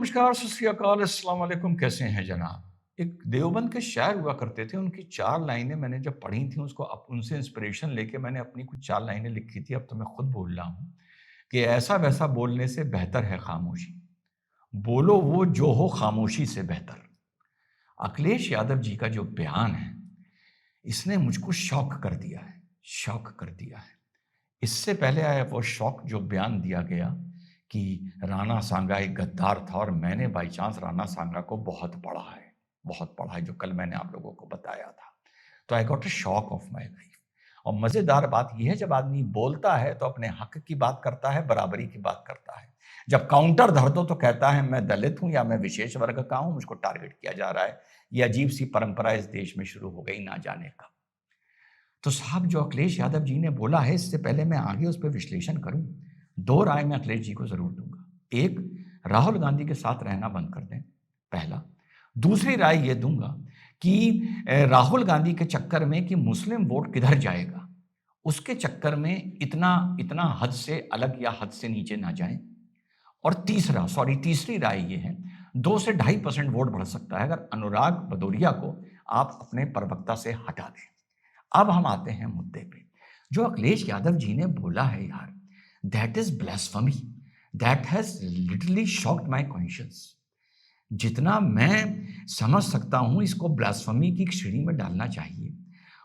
नमस्कार, सत श्री अकाल, अस्सलाम वालेकुम। कैसे हैं जनाब? एक देवबंद के शायर हुआ करते थे, उनकी 4 लाइनें मैंने जब पढ़ी थी, उसको उनसे इंस्पिरेशन लेके मैंने अपनी कुछ 4 लाइनें लिखी थी, अब तो मैं खुद बोल रहा हूँ कि ऐसा-वैसा बोलने से बेहतर है खामोशी। बोलो वो जो हो खामोशी से बेहतर। अखिलेश यादव जी का जो बयान है, इसने मुझको शॉक कर दिया है, शॉक कर दिया है। इससे पहले आया वो शॉक जो बयान दिया गया कि राणा सांगा एक गद्दार था और मैंने बाई चांस राणा सांगा को बहुत पढ़ा है, जो कल मैंने आप लोगों को बताया था। तो I got a shock of my life. और मज़ेदार बात यह है, जब आदमी बोलता है तो अपने हक की बात करता है, बराबरी की बात करता है। जब काउंटर धर दो तो कहता है मैं दलित हूं या मैं विशेष वर्ग का हूं, मुझको टारगेट किया जा रहा है। ये अजीब सी परंपरा इस देश में शुरू हो गई, ना जाने कब। तो साहब, जो अखिलेश यादव जी ने बोला है, इससे पहले मैं आगे उस पर विश्लेषण करूं, 2 राय मैं अखिलेश जी को जरूर दूंगा। एक, राहुल गांधी के साथ रहना बंद कर दें, पहला। दूसरी राय यह दूंगा कि राहुल गांधी के चक्कर में कि मुस्लिम वोट किधर जाएगा, उसके चक्कर में इतना इतना हद से अलग या हद से नीचे ना जाए। और तीसरी राय यह है, 2 से 2.5% वोट बढ़ सकता है अगर अनुराग भदौरिया को आप अपने प्रवक्ता से हटा दें। अब हम आते हैं मुद्दे पे। जो अखिलेश यादव जी ने बोला है यार, that is blasphemy, that has literally shocked my conscience. जितना मैं समझ सकता हूं, इसको ब्लास्फेमी की श्रेणी में डालना चाहिए।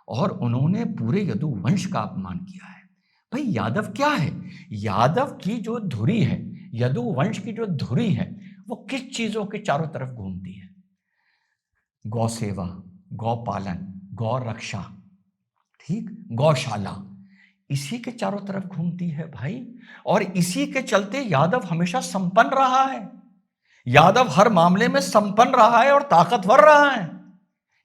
और उन्होंने पूरे यदुवंश का अपमान किया है। भाई, यादव क्या है? यादव की जो धुरी है, यदुवंश की जो धुरी है, वो किस चीजों के चारों तरफ घूमती है? गौ सेवा, गौ पालन, गौ रक्षा, ठीक, गौशाला, इसी के चारों तरफ घूमती है भाई। और इसी के चलते यादव हमेशा संपन्न रहा है। यादव हर मामले में संपन्न रहा है और ताकतवर रहा है।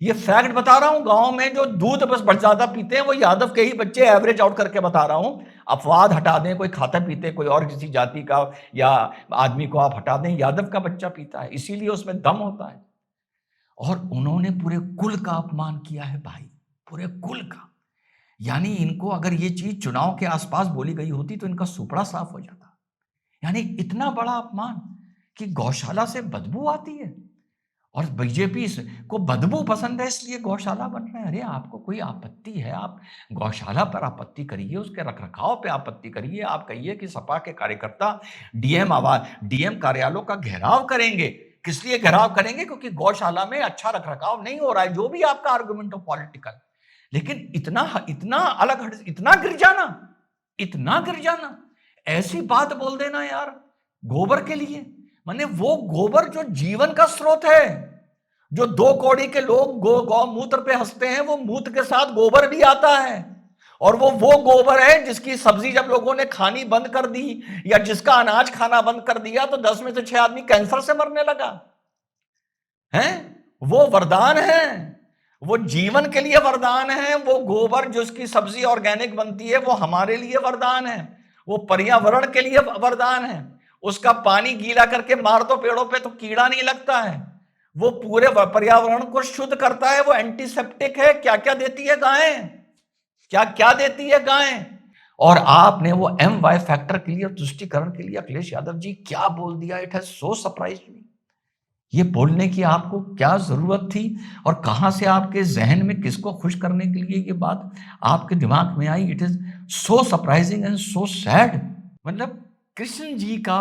ये फैक्ट बता रहा हूं। गांव में जो दूध बस बढ़ ज्यादा पीते हैं वो यादव के ही बच्चे, एवरेज आउट करके बता रहा हूं। अपवाद हटा दें, कोई खाता पीते कोई और किसी जाति का या आदमी को आप हटा दें, यादव का बच्चा पीता है, इसीलिए उसमें दम होता है। और उन्होंने पूरे कुल का अपमान किया है भाई, पूरे कुल का। यानी इनको अगर ये चीज चुनाव के आसपास बोली गई होती तो इनका सुपड़ा साफ हो जाता। यानी इतना बड़ा अपमान कि गौशाला से बदबू आती है और बीजेपी को बदबू पसंद है, इसलिए गौशाला बन रहे हैं। अरे, आपको कोई आपत्ति है, आप गौशाला पर आपत्ति करिए, उसके रखरखाव पे आपत्ति करिए। आप कहिए कि सपा के कार्यकर्ता डीएम कार्यालयों का घेराव करेंगे। किस लिए घेराव करेंगे? क्योंकि गौशाला में अच्छा रखरखाव नहीं हो रहा है। जो भी आपका आर्गुमेंट हो पॉलिटिकल, लेकिन इतना इतना अलग हट, इतना गिर जाना, ऐसी बात बोल देना यार, गोबर के लिए। माने वो गोबर जो जीवन का स्रोत है। जो 2 कौड़ी के लोग गौमूत्र पे हंसते हैं, वो मूत्र के साथ गोबर भी आता है। और वो गोबर है जिसकी सब्जी जब लोगों ने खानी बंद कर दी या जिसका अनाज खाना बंद कर दिया तो 10 में से 6 आदमी कैंसर से मरने लगा है। वो वरदान है, वो जीवन के लिए वरदान है। वो गोबर जिसकी सब्जी ऑर्गेनिक बनती है, वो हमारे लिए वरदान है। वो पर्यावरण के लिए वरदान है। उसका पानी गीला करके मार दो पेड़ों पे तो कीड़ा नहीं लगता है। वो पूरे पर्यावरण को शुद्ध करता है। वो एंटीसेप्टिक है। क्या क्या देती है गायें, क्या क्या देती है गायें। और आपने वो MY फैक्टर के लिए और तुष्टिकरण के लिए अखिलेश यादव जी क्या बोल दिया। इट हैज सो सरप्राइज्ड मी। ये बोलने की आपको क्या जरूरत थी और कहां से आपके जहन में किसको खुश करने के लिए ये बात आपके दिमाग में आई? It is so surprising and so sad. मतलब कृष्ण जी का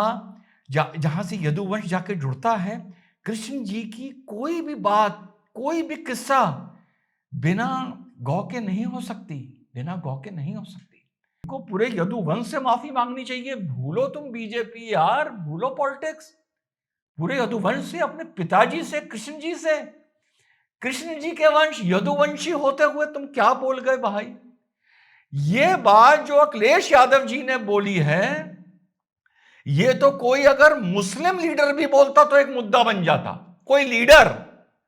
जहां से यदुवंश जाके जुड़ता है, कृष्ण जी की कोई भी बात, कोई भी किस्सा बिना गौ के नहीं हो सकती, बिना गौ के नहीं हो सकती। को पूरे यदुवंश से माफी मांगनी चाहिए। भूलो तुम बीजेपी यार, भूलो पॉलिटिक्स। पूरे यदुवंश से, अपने पिताजी से, कृष्ण जी से, कृष्ण जी के वंश यदुवंशी होते हुए तुम क्या बोल गए भाई? ये बात जो अखिलेश यादव जी ने बोली है, ये तो कोई अगर मुस्लिम लीडर भी बोलता तो एक मुद्दा बन जाता। कोई लीडर,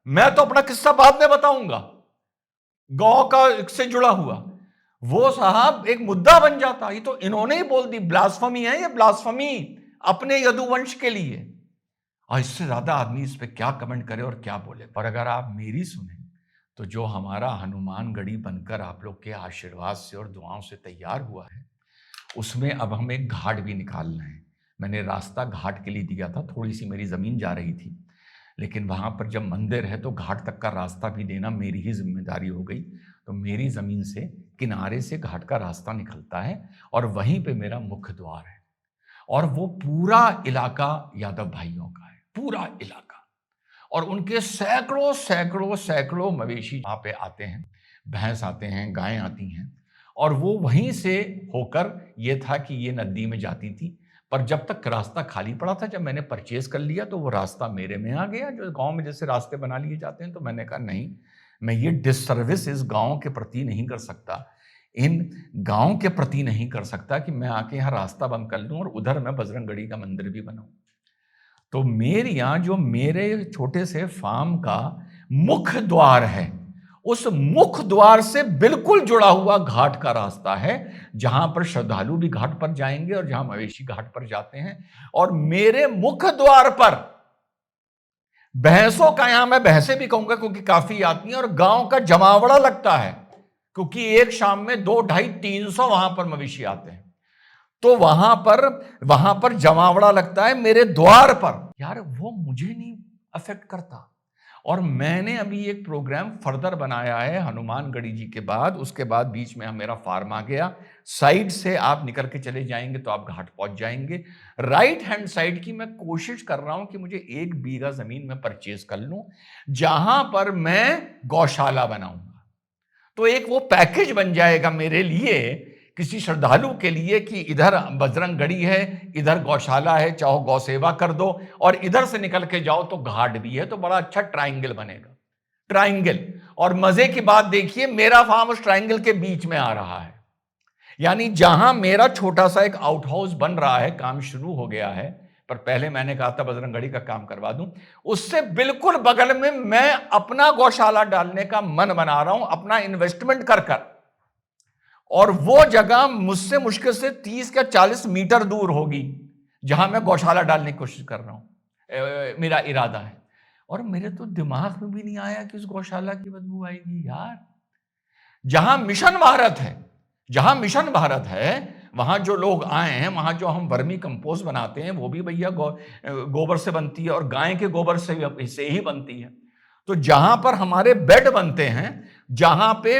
मैं तो अपना किस्सा बाद में बताऊंगा, गौ का से जुड़ा हुआ, वो साहब एक मुद्दा बन जाता। ये तो इन्होंने ही बोल दी। ब्लास्फेमी है ये, ब्लास्फेमी अपने यदुवंश के लिए। और इससे ज्यादा आदमी इस पे क्या कमेंट करे और क्या बोले। पर अगर आप मेरी सुने तो जो हमारा हनुमानगढ़ी बनकर आप लोग के आशीर्वाद से और दुआओं से तैयार हुआ है, उसमें अब हम एक घाट भी निकालना है। मैंने रास्ता घाट के लिए दिया था, थोड़ी सी मेरी ज़मीन जा रही थी, लेकिन वहाँ पर जब मंदिर है तो घाट तक का रास्ता भी देना मेरी ही जिम्मेदारी हो गई। तो मेरी ज़मीन से किनारे से घाट का रास्ता निकलता है और वहीं पे मेरा मुख्य द्वार है, और वो पूरा इलाका यादव भाइयों का है, पूरा इलाका। और उनके सैकड़ों सैकड़ों सैकड़ों मवेशी वहाँ पे आते हैं, भैंस आते हैं, गायें आती हैं, और वो वहीं से होकर, ये था कि ये नदी में जाती थी। पर जब तक रास्ता खाली पड़ा था, जब मैंने परचेज कर लिया तो वो रास्ता मेरे में आ गया, जो गांव में जैसे रास्ते बना लिए जाते हैं। तो मैंने कहा नहीं, मैं ये डिससर्विस इस गांव के प्रति नहीं कर सकता, इन गांव के प्रति नहीं कर सकता कि मैं आके यहाँ रास्ता बंद कर लूं और उधर मैं बजरंगगढ़ी का मंदिर भी बनाऊं। तो मेरे यहाँ जो मेरे छोटे से फार्म का मुख्य द्वार है, उस मुख्य द्वार से बिल्कुल जुड़ा हुआ घाट का रास्ता है, जहां पर श्रद्धालु भी घाट पर जाएंगे और जहां मवेशी घाट पर जाते हैं। और मेरे मुख्य द्वार पर भैंसों का, यहां मैं भैंसे भी कहूंगा क्योंकि काफी आती हैं, और गांव का जमावड़ा लगता है, क्योंकि एक शाम में 2, 250, 300 वहां पर मवेशी आते हैं। तो वहां पर जमावड़ा लगता है मेरे द्वार पर। यार वो मुझे नहीं अफेक्ट करता। और मैंने अभी एक प्रोग्राम फर्दर बनाया है हनुमानगढ़ी जी के बाद, उसके बाद बीच में मेरा फार्म आ गया। साइड से आप निकल के चले जाएंगे तो आप घाट पहुंच जाएंगे। राइट हैंड साइड की मैं कोशिश कर रहा हूं कि मुझे 1 बीघा जमीन में परचेज कर लूं, जहां पर मैं गौशाला बनाऊंगा। तो एक वो पैकेज बन जाएगा मेरे लिए, किसी श्रद्धालु के लिए, कि इधर बजरंगगढ़ी है, इधर गौशाला है, चाहो गौ सेवा कर दो, और इधर से निकल के जाओ तो घाट भी है। तो बड़ा अच्छा ट्रायंगल बनेगा, ट्रायंगल। और मजे की बात देखिए, मेरा फार्म उस ट्रायंगल के बीच में आ रहा है। यानी जहां मेरा छोटा सा एक आउट हाउस बन रहा है, काम शुरू हो गया है, पर पहले मैंने कहा था बजरंगगढ़ी का काम करवा दूं, उससे बिल्कुल बगल में मैं अपना गौशाला डालने का मन बना रहा हूं, अपना इन्वेस्टमेंट कर कर। और वो जगह मुझसे मुश्किल से 30 या 40 मीटर दूर होगी, जहां मैं गौशाला डालने की कोशिश कर रहा हूं, मेरा इरादा है। और मेरे तो दिमाग में भी नहीं आया कि उस गौशाला की बदबू आएगी यार। जहां मिशन भारत है, जहां मिशन भारत है, वहां जो लोग आए हैं, वहां जो हम वर्मी कंपोस्ट बनाते हैं, वो भी भैया गोबर से बनती है, और गाय के गोबर से ही बनती है। तो जहां पर हमारे बेड बनते हैं, जहां पे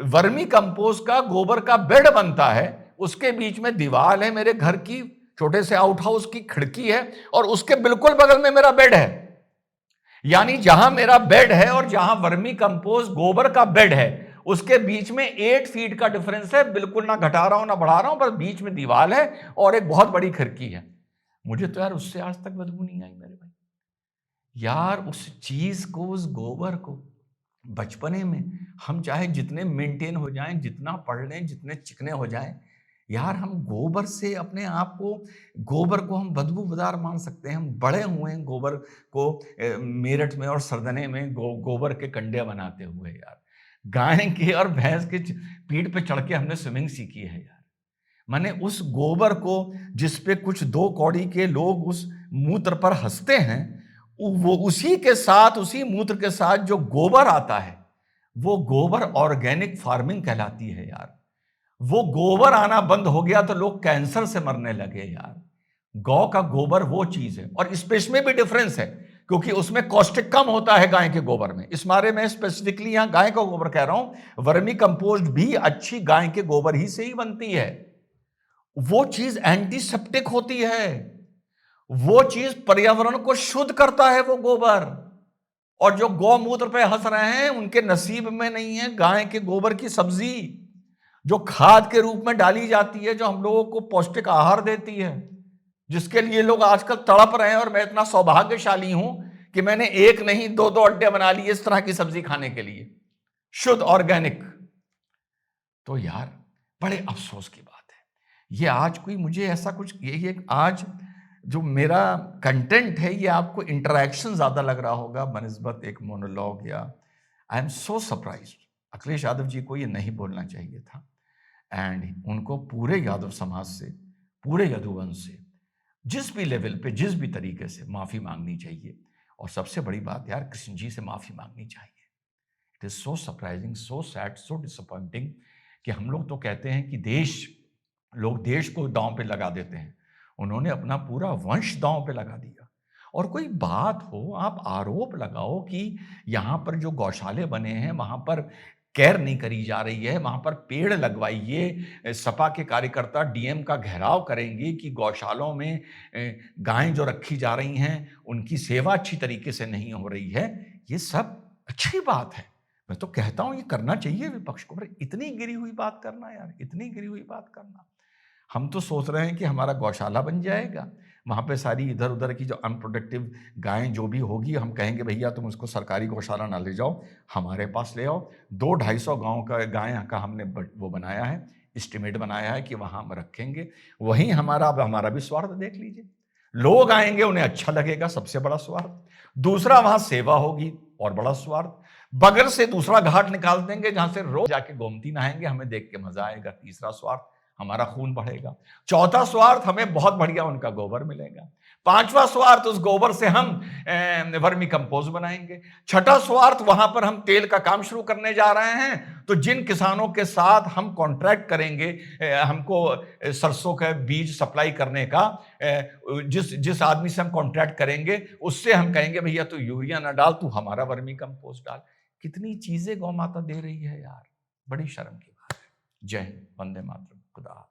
वर्मी कंपोस्ट का, गोबर का बेड बनता है, उसके बीच में दीवार है मेरे घर की, छोटे से आउट हाउस की खिड़की है, और उसके बिल्कुल बगल में मेरा बेड है। यानी जहां मेरा बेड है और जहां वर्मी कंपोस्ट गोबर का बेड है, उसके बीच में 8 फीट का डिफरेंस है। बिल्कुल ना घटा रहा हूं ना बढ़ा रहा हूं, बस बीच में दीवार है और एक बहुत बड़ी खिड़की है। मुझे तो यार उससे आज तक बदबू नहीं आई मेरे भाई। यार उस चीज को, उस गोबर को, बचपने में हम चाहे जितने मेंटेन हो जाएं, जितना पढ़ लें, जितने चिकने हो जाएं, यार हम गोबर से अपने आप को, गोबर को हम बदबूदार मान सकते हैं। हम बड़े हुए हैं गोबर को मेरठ में और सरदने में गोबर के कंडे बनाते हुए। यार गाय के और भैंस के पीठ पे चढ़ के हमने स्विमिंग सीखी है यार। मैंने उस गोबर को, जिस पे कुछ 2 कौड़ी के लोग उस मूत्र पर हंसते हैं, वो उसी के साथ, उसी मूत्र के साथ जो गोबर आता है, वो गोबर ऑर्गेनिक फार्मिंग कहलाती है यार। वो गोबर आना बंद हो गया तो लोग कैंसर से मरने लगे यार। गौ का गोबर वो चीज है, और स्पेस में भी डिफरेंस है, क्योंकि उसमें कॉस्टिक कम होता है गाय के गोबर में। इस बारे में स्पेसिफिकली यहां गाय का गोबर कह रहा हूं। वर्मी कंपोस्ट भी अच्छी गाय के गोबर ही से ही बनती है। वो चीज एंटीसेप्टिक होती है, वो चीज पर्यावरण को शुद्ध करता है वो गोबर। और जो गौमूत्र पे हंस रहे हैं, उनके नसीब में नहीं है गाय के गोबर की सब्जी, जो खाद के रूप में डाली जाती है, जो हम लोगों को पौष्टिक आहार देती है, जिसके लिए लोग आजकल तड़प रहे हैं। और मैं इतना सौभाग्यशाली हूं कि मैंने एक नहीं 2-2 अड्डे बना लिए इस तरह की सब्जी खाने के लिए, शुद्ध ऑर्गेनिक। तो यार बड़े अफसोस की बात है, ये आज कोई मुझे ऐसा कुछ, ये आज जो मेरा कंटेंट है, ये आपको इंटरेक्शन ज्यादा लग रहा होगा बनिस्बत एक मोनोलॉग। या I am so surprised, Akhilesh Yadav ji को ये नहीं बोलना चाहिए था। एंड उनको पूरे यादव समाज से, पूरे यदुवंश से, जिस भी लेवल पे, जिस भी तरीके से माफी मांगनी चाहिए। और सबसे बड़ी बात यार, कृष्ण जी से माफी मांगनी चाहिए। It is so surprising, so sad, so disappointing कि हम लोग तो कहते हैं कि लोग देश को दांव पे लगा देते हैं, उन्होंने अपना पूरा वंश दांव पे लगा दिया। और कोई बात हो, आप आरोप लगाओ कि यहाँ पर जो गौशाले बने हैं, वहाँ पर केयर नहीं करी जा रही है, वहाँ पर पेड़ लगवाइए। सपा के कार्यकर्ता डीएम का घेराव करेंगे कि गौशालों में गायें जो रखी जा रही हैं, उनकी सेवा अच्छी तरीके से नहीं हो रही है। ये सब अच्छी बात है। मैं तो कहता हूँ ये करना चाहिए विपक्ष को, पर इतनी गिरी हुई बात करना यार, इतनी गिरी हुई बात करना। हम तो सोच रहे हैं कि हमारा गौशाला बन जाएगा, वहाँ पे सारी इधर-उधर की जो अनप्रोडक्टिव गायें जो भी होगी, हम कहेंगे भैया तुम उसको सरकारी गौशाला ना ले जाओ, हमारे पास ले आओ। 200-250 गाँव का गाय का हमने वो बनाया है, एस्टीमेट बनाया है कि वहाँ हम रखेंगे। वहीं हमारा भी स्वार्थ देख लीजिए। लोग आएँगे, उन्हें अच्छा लगेगा, सबसे बड़ा स्वार्थ। दूसरा वहाँ सेवा होगी, और बड़ा स्वार्थ। बगल से दूसरा घाट निकाल देंगे जहाँ से रोज जाके गोमती नहाएँगे, हमें देख के मजा आएगा। तीसरा स्वार्थ, हमारा खून बढ़ेगा। चौथा स्वार्थ, हमें बहुत बढ़िया उनका गोबर मिलेगा। पांचवा स्वार्थ, उस गोबर से हम वर्मी कंपोस्ट बनाएंगे। छठा स्वार्थ, वहां पर हम तेल का काम शुरू करने जा रहे हैं, तो जिन किसानों के साथ हम कॉन्ट्रैक्ट करेंगे, हमको सरसों का बीज सप्लाई करने का, जिस जिस आदमी से हम कॉन्ट्रैक्ट करेंगे, उससे हम कहेंगे भैया तू यूरिया ना डाल, तू हमारा वर्मी कंपोस्ट डाल। कितनी चीजें गौ माता दे रही है यार, बड़ी शर्म की बात है। जय हिंद, वंदे मातरम, खुदा हाफिज।